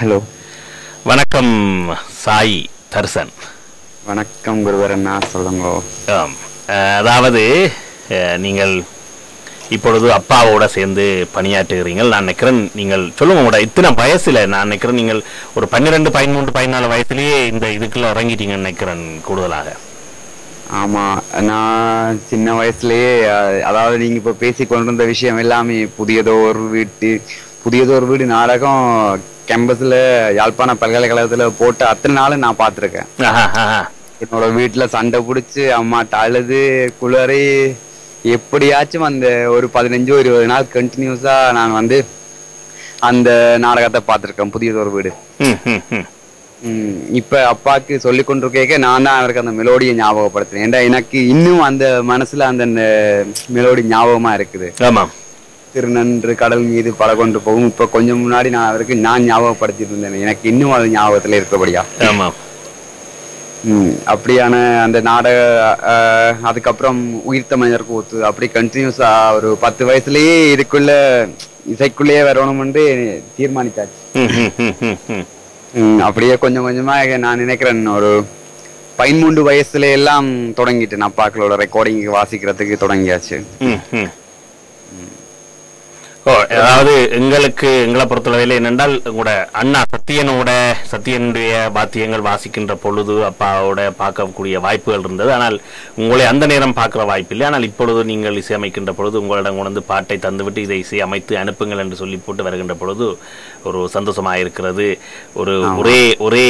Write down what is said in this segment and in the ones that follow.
Hello, வணக்கம் சாய் தர்சன். வணக்கம் குருவரண்ணா, சொல்லுங்க. அதாவது நீங்கள் இப்பொழுது அப்பாவோட சேர்ந்து பணியாற்றுகிறீர்கள். நான் நினைக்கிறேன் நீங்கள் சொல்லுங்க, உங்களோட இத்தனை வயசுல நான் நினைக்கிறேன் நீங்கள் ஒரு 12, 13, 14 வயசுலயே இந்த இதுக்குள்ள இறங்கிட்டீங்கன்னு நினைக்கிறேன் கூடுதலாக. ஆமா, நான் சின்ன வயசுலயே அதாவது நீங்க இப்ப பேசி கொண்டிருந்த விஷயம் எல்லாமே புதியதோர் வீடு நாடகம் கேம்பஸ்ல யாழ்ப்பாண பல்கலைக்கழகத்துல போட்டு அத்தனை நாளும் நான் பார்த்திருக்கேன். என்னோட வீட்டுல சண்டை பிடிச்சு அம்மாட்ட அழுது குளறி எப்படியாச்சும் அந்த ஒரு 15-20 நாள் கண்டினியூஸா நான் அந்த நாடகத்தை பார்த்திருக்கேன், புதியதோர் வீடு. இப்ப அப்பாக்கு சொல்லி கொண்டிருக்க நான் தான் அவருக்கு அந்த மெலோடியை ஞாபகப்படுத்தினேன். ஏன்டா எனக்கு இன்னும் அந்த மனசுல அந்த மெலோடி ஞாபகமா இருக்குது. திருநன்று கடல் மீது பல கொண்டு போகும். இப்ப கொஞ்சம் முன்னாடி நான் ஞாபகப்படுத்திட்டு இருந்தேன், எனக்கு இன்னும் அது ஞாபகத்துல இருக்கபடியா. அப்படியான அந்த நாடக அதுக்கப்புறம் உயிர்த்த மனிதர் கூத்து அப்படி கண்டினியூஸா ஒரு 10 வயசுலயே இதுக்குள்ள இசைக்குள்ளேயே வரணும்னு தீர்மானித்தாச்சு. அப்படியே கொஞ்சம் கொஞ்சமா நான் நினைக்கிறேன் ஒரு 13 வயசுல எல்லாம் தொடங்கிட்டு நான் அப்பாக்களோட ரெக்கார்டிங் வாசிக்கிறதுக்கு தொடங்கியாச்சு. அதாவது எங்களை பொறுத்தளவில் என்னென்றால் உங்களோட அண்ணா சத்தியனுடைய வாத்தியங்கள் வாசிக்கின்ற பொழுது அப்பாவோட பார்க்கக்கூடிய வாய்ப்புகள் இருந்தது. ஆனால் உங்களை அந்த நேரம் பார்க்கிற வாய்ப்பு இல்லை. ஆனால் இப்பொழுது நீங்கள் இசையமைக்கின்ற பொழுது உங்களிடம் கொண்டு பாட்டை தந்துவிட்டு இதை இசை அமைத்து அனுப்புங்கள் என்று சொல்லி போட்டு வருகின்ற பொழுது ஒரு சந்தோஷமாக இருக்கிறது. ஒரே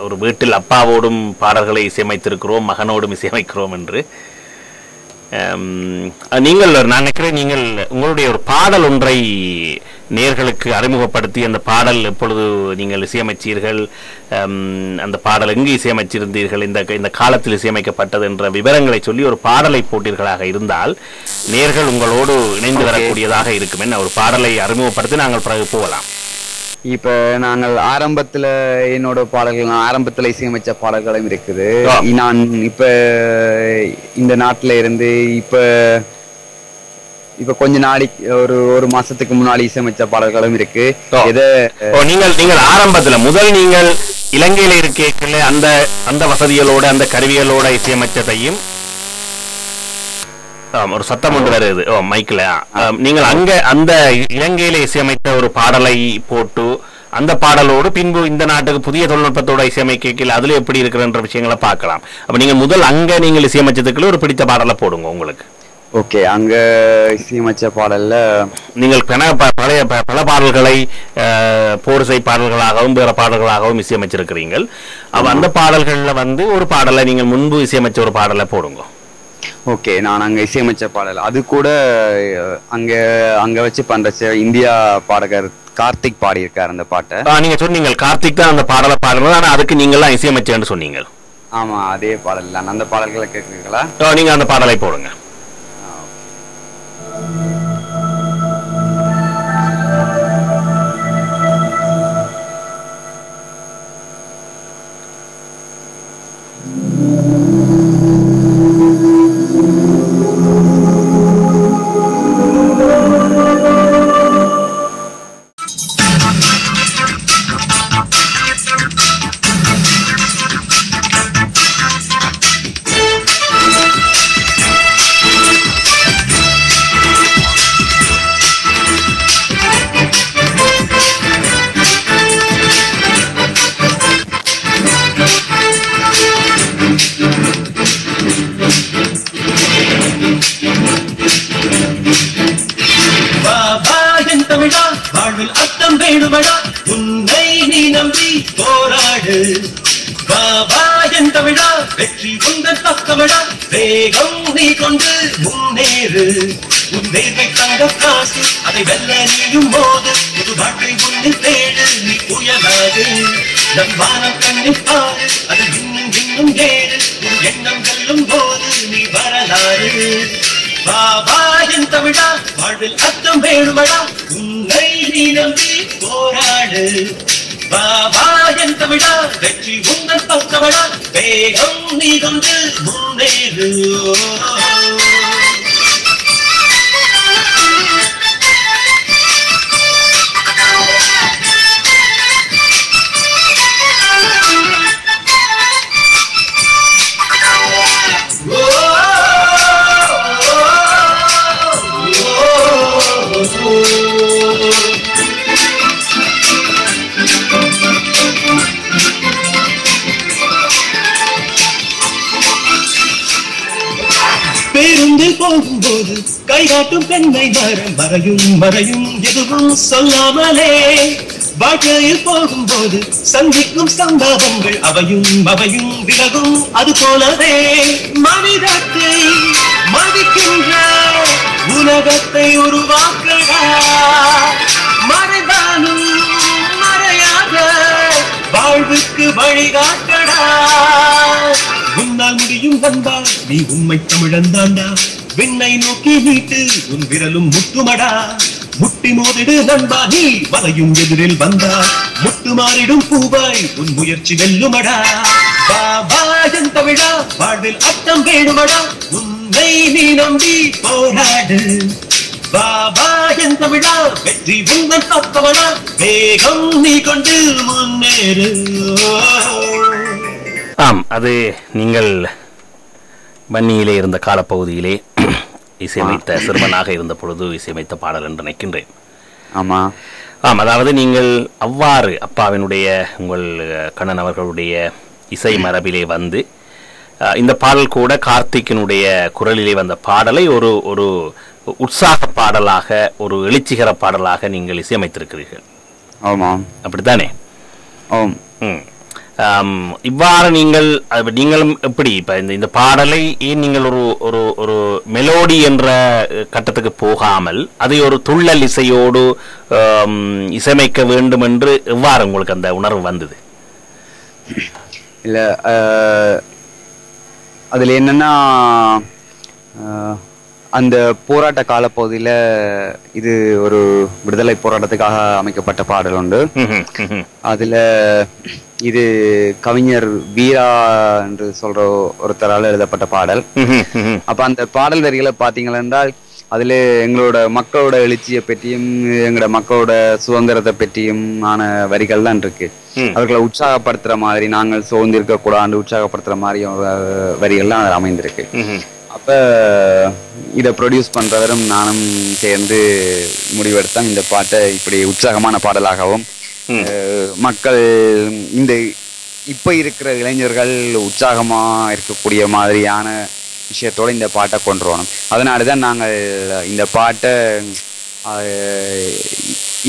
ஒரு வீட்டில் அப்பாவோடும் பாடல்களை இசையமைத்திருக்கிறோம், மகனோடும் இசையமைக்கிறோம் என்று. நீங்கள் நான் நினைக்கிறேன் நீங்கள் உங்களுடைய ஒரு பாடல் ஒன்றை நேர்களுக்கு அறிமுகப்படுத்தி அந்த பாடல் எப்பொழுது நீங்கள் இசையமைச்சீர்கள், அந்த பாடல் எங்கு இசையமைச்சிருந்தீர்கள், இந்த காலத்தில் இசையமைக்கப்பட்டது என்ற விவரங்களை சொல்லி ஒரு பாடலை போட்டீர்களாக இருந்தால் நேர்கள் உங்களோடு இணைந்து வரக்கூடியதாக இருக்கும். என்ன ஒரு பாடலை அறிமுகப்படுத்தி நாங்கள் பிறகு போகலாம். இப்ப நாங்கள் ஆரம்பத்துல என்னோட பாடல்கள் ஆரம்பத்துல இசையமைச்ச பாடல்களும் இருக்குது. நான் இப்ப இந்த நாட்டுல இருந்து இப்ப கொஞ்ச நாளைக்கு ஒரு மாசத்துக்கு முன்னாடி இசையமைச்ச பாடல்களும் இருக்கு. நீங்கள் ஆரம்பத்துல நீங்கள் இலங்கையில இருக்கல அந்த வசதிகளோட அந்த கருவிகளோட இசையமைச்சதையும் ஒரு சத்தம் ஒன்று வருது மைக்ல. நீங்கள் அங்க அந்த இலங்கையில இசையமைத்த ஒரு பாடலை போட்டு அந்த பாடலோடு பின்பு இந்த நாட்டுக்கு புதிய தொழில்நுட்பத்தோட இசையமைக்கல அதுல எப்படி இருக்கிறன்ற விஷயங்களை பார்க்கலாம். அப்ப நீங்க முதல் அங்க நீங்கள் இசையமைச்சதுக்குள்ள ஒரு பிடித்த பாடலை போடுங்க உங்களுக்கு. ஓகே, அங்க இசையமைச்ச பாடல்ல நீங்கள் பல பாடல்களை போரிசை பாடல்களாகவும் வேற பாடல்களாகவும் இசையமைச்சிருக்கிறீர்கள். அந்த பாடல்கள்ல ஒரு பாடலை நீங்கள் முன்பு இசையமைச்ச ஒரு பாடலை போடுங்க. ஓகே, நான் அங்க இசையமைச்ச பாடல் அது கூட அங்க வச்சு பண்ற இந்தியா பாடகர் கார்த்திக் பாடியிருக்காரு அந்த பாட்டை. நீங்க சொன்னீங்க கார்த்திக் தான் அந்த பாடலை பாடுறது, ஆனா அதுக்கு நீங்க எல்லாம் இசையமைச்சேன்னு சொன்னீங்க. ஆமா, அதே பாடல் தான். அந்த பாடல்களை கேட்குறீங்களா? நீங்க அந்த பாடலை போடுங்க. பாபா என் தமிழா வெற்றி உங்கள் பக்கமடா வேகம் நீ கொண்டு முன்னேறு. வழிகாட்டும் பெண்ணை மறையும் மறையும் எதுவும் சொல்லாமலே வாழ்க்கையில் போகும்போது சந்திக்கும் சம்பவங்கள் அவையும் விலகும். அது போலவே மனிதத்தை மதிக்கின்ற உலகத்தை உருவாக்கடா. மறைவானும் மறையாக வாழ்வுக்கு வழிகாட்டடா. உன்னால் முடியும் நண்பா, நீ உண்மை தமிழந்தாண்டா. விண்ணை நோக்கி நீட்டு உன் விரலும் முட்டுமடா. முட்டி மோதிடு நண்பா, நீ வலையும் எதிரில் வந்தா. முட்டு மாறிடும் பூவாய் உன் முயற்சி வெல்லுமடா. பாபா என் தமிழா, வாழ்வில் அர்த்தம் வேணுமடா. உன்னை நீ நம்பி போராடு. பாபா என் தமிழா, வெற்றி உங்கள் பக்கமடா. வேகம் நீ கொண்டு முன்னேறு. ஆம், அது நீங்கள் வன்னியிலே இருந்த காலப்பகுதியிலே இசையமைத்த சிறுவனாக இருந்த பொழுது இசையமைத்த பாடல் என்று நினைக்கின்றேன். ஆமா. ஆம், அதாவது நீங்கள் அவ்வாறு அப்பாவினுடைய உங்கள் கண்ணன் அவர்களுடைய இசை மரபிலே வந்து இந்த பாடல் கூட கார்த்திக்கினுடைய குரலிலே வந்த பாடலை ஒரு ஒரு உற்சாக பாடலாக, ஒரு எழுச்சிகர பாடலாக நீங்கள் இசையமைத்திருக்கிறீர்கள். ஆமாம், அப்படித்தானே? ஆம். இவ்வாறு நீங்களும் எப்படி இப்ப இந்த பாடலை ஏன் நீங்கள் ஒரு ஒரு ஒரு மெலோடி என்ற கட்டத்துக்கு போகாமல் அதை ஒரு துள்ளல் இசையோடு இசையமைக்க வேண்டும் என்று எவ்வாறு உங்களுக்கு அந்த உணர்வு வந்தது? இல்ல, அதுல என்னன்னா, அந்த போராட்ட காலப்பகுதியில இது ஒரு விடுதலை போராட்டத்துக்காக அமைக்கப்பட்ட பாடல் உண்டு. அதுல இது கவிஞர் வீரா என்று சொல்ற ஒருத்தரால் எழுதப்பட்ட பாடல். அப்ப அந்த பாடல் வரிகளை பாத்தீங்கள் என்றால் அதுல எங்களோட மக்களோட எழுச்சியை பற்றியும் எங்களோட மக்களோட சுதந்திரத்தை பற்றியும் ஆன வரிகள் தான் இருக்கு. அவர்களை உற்சாகப்படுத்துற மாதிரி, நாங்கள் சோர்ந்திருக்க கூடாது உற்சாகப்படுத்துற மாதிரி வரிகள்லாம் அமைந்திருக்கு. அப்ப இதை ப்ரொடியூஸ் பண்றவரும் நானும் சேர்ந்து முடிவெடுத்தோம் இந்த பாட்டை இப்படி உற்சாகமான பாடலாகவும், மக்கள் இந்த இப்ப இருக்கிற இளைஞர்கள் உற்சாகமா இருக்கக்கூடிய மாதிரியான விஷயத்தோட இந்த பாட்டை கொண்டு வரணும். அதனாலதான் நாங்கள் இந்த பாட்டை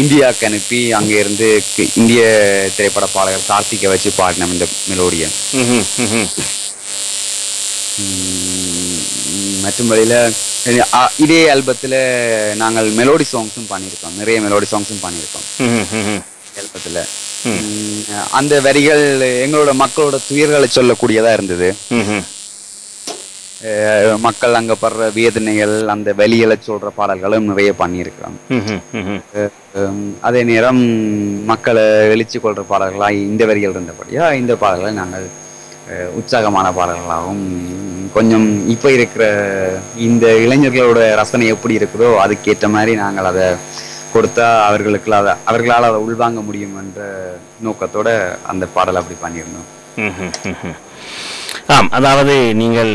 இந்தியாவுக்கு அனுப்பி அங்க இருந்து இந்திய திரைப்பட பாடகர் கார்த்திகை வச்சு பாடினோம் இந்த மெலோடியை. மற்றபடியில இதே ஆல்பத்துல நாங்கள் மெலோடி சாங்ஸும் பண்ணியிருக்கோம், நிறைய மெலோடி சாங்ஸும் பண்ணியிருக்கோம் ஆல்பத்துல. அந்த வரிகள் எங்களோட மக்களோட துயர்களை சொல்லக்கூடியதா இருந்தது. மக்கள் அங்க படுற வேதனைகள், அந்த வலிகளை சொல்ற பாடல்களும் நிறைய பண்ணியிருக்கிறோம். அதே நேரம் மக்களை எழுச்சி கொள்ற பாடல்களா இந்த வரிகள் இருந்தபடியா இந்த பாடல்களை நாங்கள் உற்சாகமான பாடல்களாகவும், கொஞ்சம் இப்ப இருக்கிற இந்த இளைஞர்களோட ரசனை எப்படி இருக்குதோ அதுக்கேற்ற மாதிரி நாங்கள் அதை கொடுத்தா அவர்களால் அதை உள்வாங்க முடியும் என்ற நோக்கத்தோட அந்த பாடல் அப்படி பண்ணியிருந்தோம். ஆம், அதாவது நீங்கள்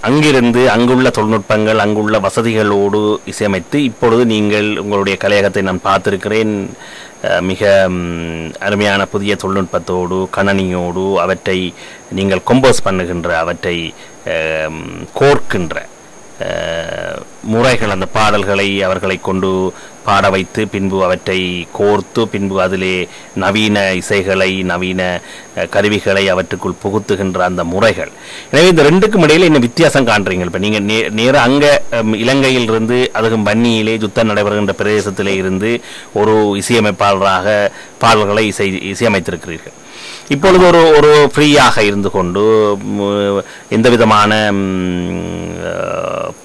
அங்கிருந்து அங்குள்ள தொழில்நுட்பங்கள், அங்குள்ள வசதிகளோடு இசையமைத்து இப்பொழுது நீங்கள் உங்களுடைய கலையகத்தை நான் பார்த்திருக்கிறேன். மிக அருமையான புதிய தொழில்நுட்பத்தோடு, கணனியோடு அவற்றை நீங்கள் கம்போஸ் பண்ணுகின்ற, அவற்றை கோர்க்கின்ற முறைகள், அந்த பாடல்களை அவர்களை கொண்டு பாட வைத்து பின்பு அவற்றை கோர்த்து பின்பு அதிலே நவீன இசைகளை, நவீன கருவிகளை அவற்றுக்குள் புகுத்துகின்ற அந்த முறைகள். எனவே இந்த ரெண்டுக்கும் இடையில என்ன வித்தியாசம் காண்றீங்க? இப்போ நீங்கள் நேராக அங்கே இலங்கையில் இருந்து, அதுவும் வன்னியிலே யுத்தம் நடைபெறுகின்ற பிரதேசத்திலே இருந்து ஒரு இசையமைப்பாளராக பாடல்களை இசையமைத்திருக்கிறீர்கள். இப்பொழுது ஒரு ஃப்ரீயாக இருந்து கொண்டு எந்த விதமான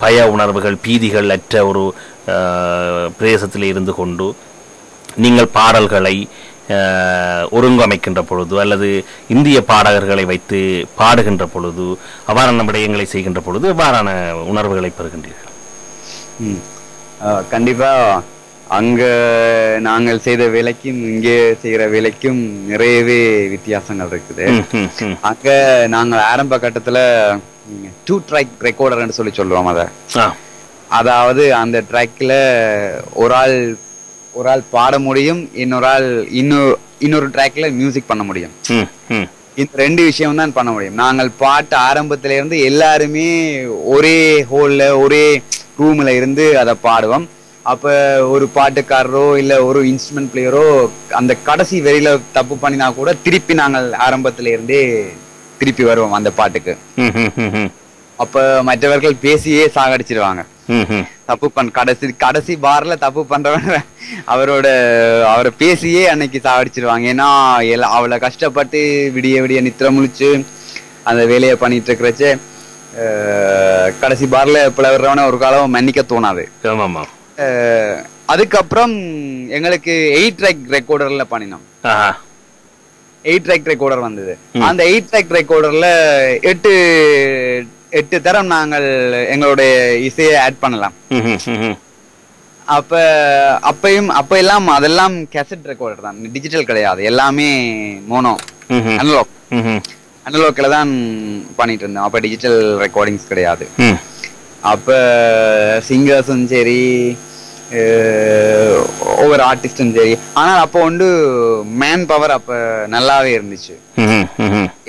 பய உணர்வுகள், பீதிகள் அற்ற ஒரு பிரதேசத்தில் இருந்து கொண்டு நீங்கள் பாடல்களை ஒருங்கமைக்கின்ற பொழுது அல்லது இந்திய பாடகர்களை வைத்து பாடுகின்ற பொழுது, அவ்வாறான விடயங்களை செய்கின்ற பொழுது எவ்வாறான உணர்வுகளை பெறுகின்றீர்கள்? கண்டிப்பா அங்க நாங்கள் செய்த வேலைக்கும் இங்கே செய்கிற வேலைக்கும் நிறையவே வித்தியாசங்கள் இருக்குது. அங்க நாங்கள் ஆரம்ப கட்டத்துல 2 ட்ராக் ரெக்கார்டர்னு சொல்லுவோம். அதாவது அந்த ட்ராக்ல ஒரு ஆள் பாட முடியும், இன்னொரு ட்ராக்ல மியூசிக் பண்ண முடியும். இந்த 2 விஷயம் தான் பண்ண முடியும். நாங்கள் பாட்டு ஆரம்பத்துல இருந்து எல்லாருமே ஒரே ஹோல்ல ஒரே ரூம்ல இருந்து அதை பாடுவோம். அப்ப ஒரு பாட்டுக்காரரோ இல்ல ஒரு இன்ஸ்ட்ருமெண்ட் பிளேயரோ அந்த கடைசி வரியில தப்பு பண்ணினா கூட திருப்பி நாங்கள் ஆரம்பத்துல இருந்தே திருப்பி வருவோம் அந்த பாட்டுக்கு. அப்ப மற்றவர்கள் பேசியே சாகடிச்சிருவாங்க. தப்பு கடைசி பார்ல தப்பு பண்றவன் அவரை பேசியே அன்னைக்கு சாகடிச்சிருவாங்க. ஏன்னா அவளை கஷ்டப்பட்டு விடிய விடிய நித்திர முழிச்சு அந்த வேலையை பண்ணிட்டு இருக்கிறச்சே கடைசி பார்ல பிளவர்றவன ஒரு காலம் மன்னிக்க தோணாது. அதுக்கப்புறம் எங்களுக்கு 8 ட்ராக் ரெக்கார்டர்ல பண்ணினோம். 8 ட்ராக் ரெக்கார்டர் வந்தது. அந்த 8 ட்ராக் ரெக்கார்டர்ல 8 தரம் நாங்கள் எங்களுடைய இசையை ஆட் பண்ணலாம். அப்ப எல்லாம் அதெல்லாம் கேசட் ரெக்கார்டர் தான், டிஜிட்டல் கிடையாது. எல்லாமே மோனோ அனலாக்ல தான் பண்ணிட்டு இருந்தோம். அப்ப டிஜிட்டல் ரெக்கார்டிங்ஸ் கிடையாது. அப்ப சிங்கர்ஸும் சரி ஒவ்வொரு ஆர்டிஸ்டும் சரி, ஆனால் அப்போ வந்து மேன் பவர் அப்ப நல்லாவே இருந்துச்சு.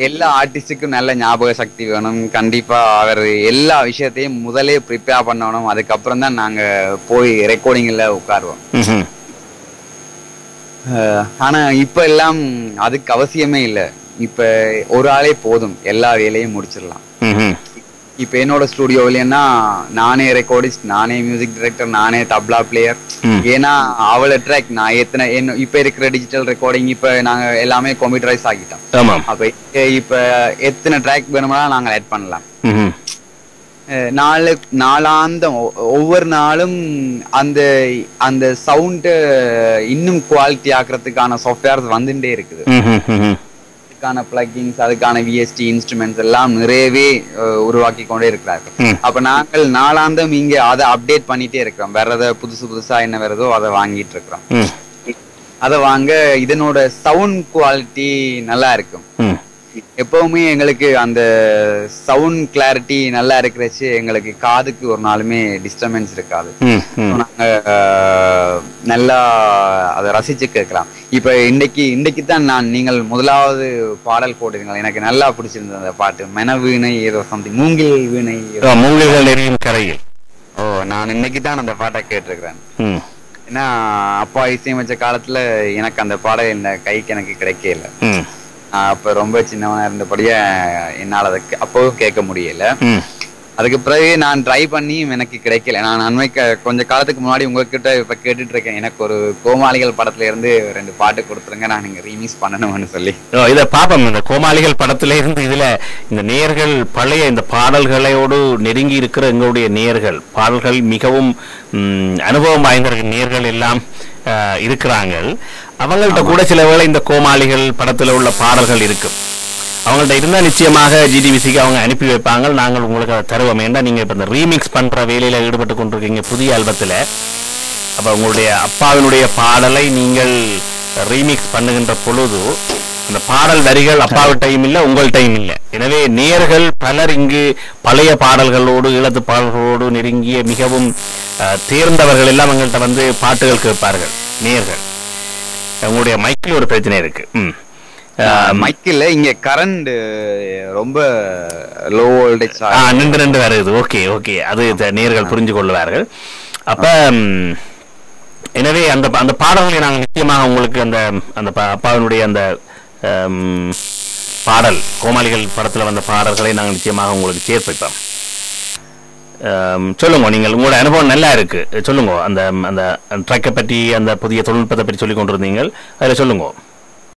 எல்லா ஆர்டிஸ்டுக்கும் நல்ல ஞாபக சக்தி வேணும். கண்டிப்பா அவர் எல்லா விஷயத்தையும் முதலே ப்ரிப்பேர் பண்ணணும். அதுக்கப்புறம் தான் நாங்க போய் ரெக்கார்டிங்ல உட்காருவோம். ஆனா இப்ப எல்லாம் அதுக்கு அவசியமே இல்லை. இப்ப ஒரு ஆளே போதும், எல்லா வேலையும் முடிச்சிடலாம். இப்ப என்னோட ஸ்டுடியோவிலன்னா நானே ரெக்கார்டிஸ்ட், நானே மியூசிக் டைரக்டர், நானே தப்லா பிளேயர். ஏன்னா அவளை ட்ராக் நான் இப்ப இருக்கிற டிஜிட்டல் ரெக்கார்டிங் இப்ப நாங்க எல்லாமே கம்ப்யூட்டரைஸ் ஆகிட்டோம். அப்ப இப்ப எத்தனை ட்ராக் வேணும்னா நாங்க ஆட் பண்ணலாம். நாளாந்தம் ஒவ்வொரு நாளும் அந்த அந்த சவுண்ட் இன்னும் குவாலிட்டி ஆக்குறதுக்கான சாஃப்ட்வேர்ஸ் வந்துட்டே இருக்குது. அதுக்கான பிளக்கிங்ஸ், அதுக்கான விஎஸ்டி இன்ஸ்ட்ருமெண்ட்ஸ் எல்லாம் நிறையவே உருவாக்கி கொண்டே இருக்கிறார்கள். அப்ப நாங்கள் நாளாந்தம் இங்க அதை அப்டேட் பண்ணிட்டே இருக்கிறோம். வேற ஏதாவது புதுசா என்ன வருதோ அதை வாங்கிட்டு இருக்கிறோம். அதை வாங்க இதனோட சவுண்ட் குவாலிட்டி நல்லா இருக்கும். எப்பவுமே எங்களுக்கு அந்த சவுண்ட் கிளாரிட்டி நல்லா இருக்கிறச்சு எங்களுக்கு காதுக்கு ஒரு நாளுமே டிஸ்டர்பன்ஸ் இருக்காது. நாங்க நல்லா அதை ரசிச்சு கேட்கலாம். இப்ப இன்னைக்கு தான் நீங்கள் முதலாவது பாடல் போட்டிருக்கீங்க, எனக்கு நல்லா பிடிச்சிருந்தது அந்த பாட்டு. மெனவீணை ஏதோ சம்திங், மூங்கில் வீணை கரையில். நான் இன்னைக்கு தான் அந்த பாட்டை கேட்டிருக்கிறேன். ஏன்னா அப்பா இசையமைச்ச காலத்துல எனக்கு அந்த பாடல் இந்த கைக்கு எனக்கு கிடைக்கல. அப்ப ரொம்ப சின்னவனா இருந்தபடியா என்னால அதை அப்பவும் கேட்க முடியல. அதுக்கு பிறகு நான் ட்ரை பண்ணி எனக்கு கிடைக்கல. நான் கொஞ்ச காலத்துக்கு முன்னாடி உங்ககிட்ட இப்ப கேட்டுட்டு இருக்கேன், எனக்கு ஒரு கோமாளிகள் படத்துல இருந்து 2 பாட்டு கொடுத்துருங்க, நான் நீங்க ரீமிக்ஸ் பண்ணணும்னு சொல்லி. இத பாப்போம். இந்த கோமாளிகள் படத்துல இருந்து இதுல இந்த நேயர்கள் பழைய இந்த பாடல்களோடு நெருங்கி இருக்கிற எங்களுடைய நேயர்கள், பாடல்கள் மிகவும் அனுபவம் வாய்ந்த நேயர்கள் எல்லாம் இருக்கிறாங்க. அவங்கள்ட்ட கூட சில வேளை இந்த கோமாளிகள் படத்துல உள்ள பாடல்கள் இருக்கும். அவங்கள்ட்ட இருந்தா நிச்சயமாக ஜிடிவிசிக்கு அவங்க அனுப்பி வைப்பாங்க. நாங்கள் உங்களுக்கு அதை தருவோம். ஏன்னா நீங்க இப்ப இந்த ரீமிக்ஸ் பண்ற வேலையில ஈடுபட்டு கொண்டிருக்கீங்க புதிய ஆல்பத்துல. அப்ப உங்களுடைய அப்பாவினுடைய பாடலை நீங்கள் ரீமிக்ஸ் பண்ணுகின்ற பொழுது அந்த பாடல் வரிகள் அப்பாவிட்டையும் இல்லை, உங்கள்கிட்டையும் இல்லை. எனவே நேயர்கள் பலர் இங்கு பழைய பாடல்களோடு ஈழத்து பாடல்களோடு நெருங்கிய மிகவும் தேர்ந்தவர்கள் எல்லாம் எங்கள்கிட்ட வந்து பாட்டுகள் கேட்பார்கள். நேயர்கள் உங்களுடைய மைக்கில் ஒரு பிரச்சனை இருக்கு. மைக்கில் இங்க கரண்ட் ரொம்ப லோ வோல்டேஜ் நின்று வருது. ஓகே அது நேயர்கள் புரிஞ்சு கொள்வார்கள். அப்ப எனவே அந்த அந்த பாடல்களை நாங்கள் நிச்சயமாக உங்களுக்கு அந்த அந்த அப்பாவினுடைய அந்த பாடல் கோமாளிகள் படத்துல வந்த பாடல்களை நாங்கள் நிச்சயமாக உங்களுக்கு சேர்ப்போம். சொல்லுங்க, நீங்கள் உங்களோட அனுபவம் நல்லா இருக்கு. சொல்லுங்க, அந்த அந்த ட்ரக்கை பற்றி, அந்த புதிய தொழில்நுட்பத்தை பற்றி சொல்லி கொண்டிருந்தீங்க, அதில் சொல்லுங்க.